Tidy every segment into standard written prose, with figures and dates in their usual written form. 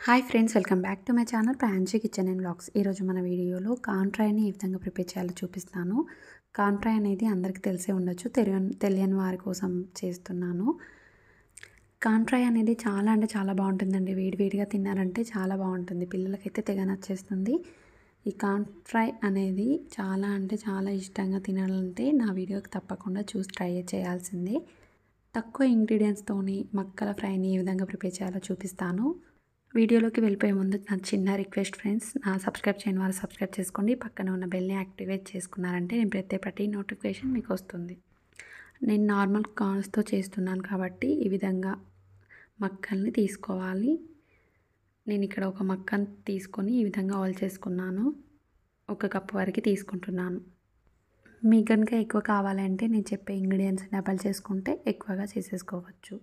Hi friends, welcome back to my channel Pranji kitchen and vlogs. ఈరోజు మన వీడియోలో corn ఫ్రైని ఏ విధంగా ప్రిపేర్ చేయాలో చూపిస్తాను. కార్న్ ఫ్రై అనేది అందరికీ తెలిసే ఉండొచ్చు, తెలియని వారి కోసం చేస్తున్నాను. కార్న్ ఫ్రై అనేది చాలా అంటే చాలా బాగుంటుందండి. వేడివేడిగా తిన్నారంటే చాలా బాగుంటుంది, పిల్లలకైతే తెగ నచ్చేస్తుంది. ఈ కార్న్ ఫ్రై అనేది చాలా అంటే చాలా ఇష్టంగా తినాలంటే నా వీడియోకి తప్పకుండా చూసి ట్రై చేయాల్సిందే. తక్కువ ఇంగ్రీడియంట్స్తోని మక్కల ఫ్రైని ఏ విధంగా ప్రిపేర్ చేయాలో చూపిస్తాను. వీడియోలోకి వెళ్ళిపోయే ముందు నా చిన్న రిక్వెస్ట్ ఫ్రెండ్స్, నా సబ్స్క్రైబ్ చేయని వారు సబ్స్క్రైబ్ చేసుకోండి. పక్కన ఉన్న బెల్ని యాక్టివేట్ చేసుకున్నారంటే నేను ప్రతి నోటిఫికేషన్ మీకు వస్తుంది. నేను నార్మల్ కార్న్స్తో చేస్తున్నాను కాబట్టి ఈ విధంగా మక్కల్ని తీసుకోవాలి. నేను ఇక్కడ ఒక మక్కను తీసుకొని ఈ విధంగా ఆయిల్ చేసుకున్నాను. 1 కప్పు వరకు తీసుకుంటున్నాను. మీకు కనుక ఎక్కువ కావాలంటే నేను చెప్పే ఇంగ్రీడియంట్స్ డబల్ చేసుకుంటే ఎక్కువగా చేసేసుకోవచ్చు.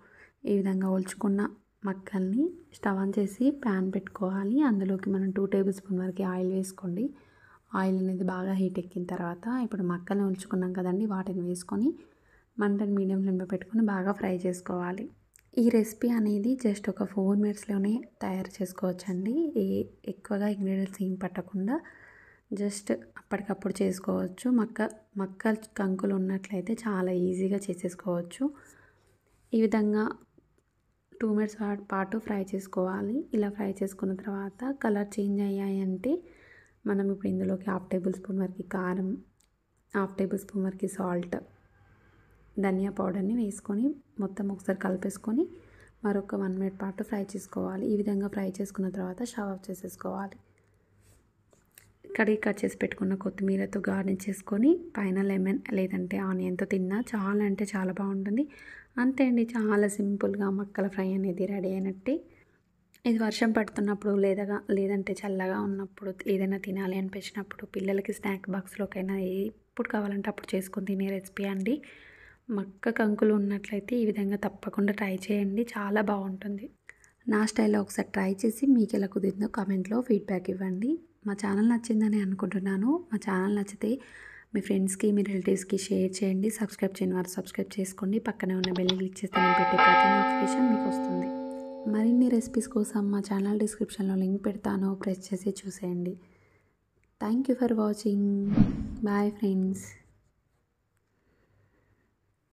ఈ విధంగా ఒలుచుకున్న మక్కల్ని స్టవ్ ఆన్ చేసి ప్యాన్ పెట్టుకోవాలి. అందులోకి మనం 2 టేబుల్ స్పూన్ వరకు ఆయిల్ వేసుకోండి. ఆయిల్ అనేది బాగా హీట్ ఎక్కిన తర్వాత ఇప్పుడు మక్కల్ని ఉంచుకున్నాం కదండి, వాటిని వేసుకొని మంటని మీడియం ఫ్లేమ్లో పెట్టుకొని బాగా ఫ్రై చేసుకోవాలి. ఈ రెసిపీ అనేది జస్ట్ ఒక 4 మినిట్స్లోనే తయారు చేసుకోవచ్చండి. ఎక్కువగా ఇంగ్రీడియంట్స్ ఏం పట్టకుండా జస్ట్ అప్పటికప్పుడు చేసుకోవచ్చు. మక్క కంకులు ఉన్నట్లయితే చాలా ఈజీగా చేసేసుకోవచ్చు. ఈ విధంగా 2 మినిట్స్ పాటు ఫ్రై చేసుకోవాలి. ఇలా ఫ్రై చేసుకున్న తర్వాత కలర్ చేంజ్ అయ్యాయంటే మనం ఇప్పుడు ఇందులోకి 1/2 టేబుల్ స్పూన్ వరకు కారం, 1/2 టేబుల్ స్పూన్ వరకు సాల్ట్, ధనియా పౌడర్ని వేసుకొని మొత్తం ఒకసారి కలిపేసుకొని మరొక 1 మినిట్ పాటు ఫ్రై చేసుకోవాలి. ఈ విధంగా ఫ్రై చేసుకున్న తర్వాత స్టవ్ ఆఫ్ చేసేసుకోవాలి. కట్ చేసి పెట్టుకున్న కొత్తిమీరతో గార్నిష్ చేసుకొని పైన లెమన్ లేదంటే ఆనియన్తో తిన్నా చాలా అంటే చాలా బాగుంటుంది. అంతే అండి, చాలా సింపుల్గా మక్కల ఫ్రై అనేది రెడీ అయినట్టే. ఇది వర్షం పడుతున్నప్పుడు లేదంటే చల్లగా ఉన్నప్పుడు ఏదైనా తినాలి అనిపించినప్పుడు పిల్లలకి స్నాక్ బాక్స్లోకైనా ఎప్పుడు కావాలంటే అప్పుడు చేసుకొని తినే రెసిపీ అండి. మక్క కంకులు ఉన్నట్లయితే ఈ విధంగా తప్పకుండా ట్రై చేయండి, చాలా బాగుంటుంది. నా స్టైల్లో ఒకసారి ట్రై చేసి మీకు ఎలా కుదిరిందో కామెంట్లో ఫీడ్బ్యాక్ ఇవ్వండి. మా ఛానల్ నచ్చిందని అనుకుంటున్నాను. మా ఛానల్ నచ్చితే మీ ఫ్రెండ్స్కి, మీ రిలేటివ్స్కి షేర్ చేయండి. సబ్స్క్రైబ్ చేయని వారు సబ్స్క్రైబ్ చేసుకోండి. పక్కనే ఉన్న బెల్ని క్లిక్ చేస్తే నేను పెట్టే ప్రతి నోటిఫికేషన్ మీకు వస్తుంది. మరిన్ని రెసిపీస్ కోసం మా ఛానల్ డిస్క్రిప్షన్లో లింక్ పెడతాను, ప్రెస్ చేసి చూసేయండి. Thank you for watching. Bye friends.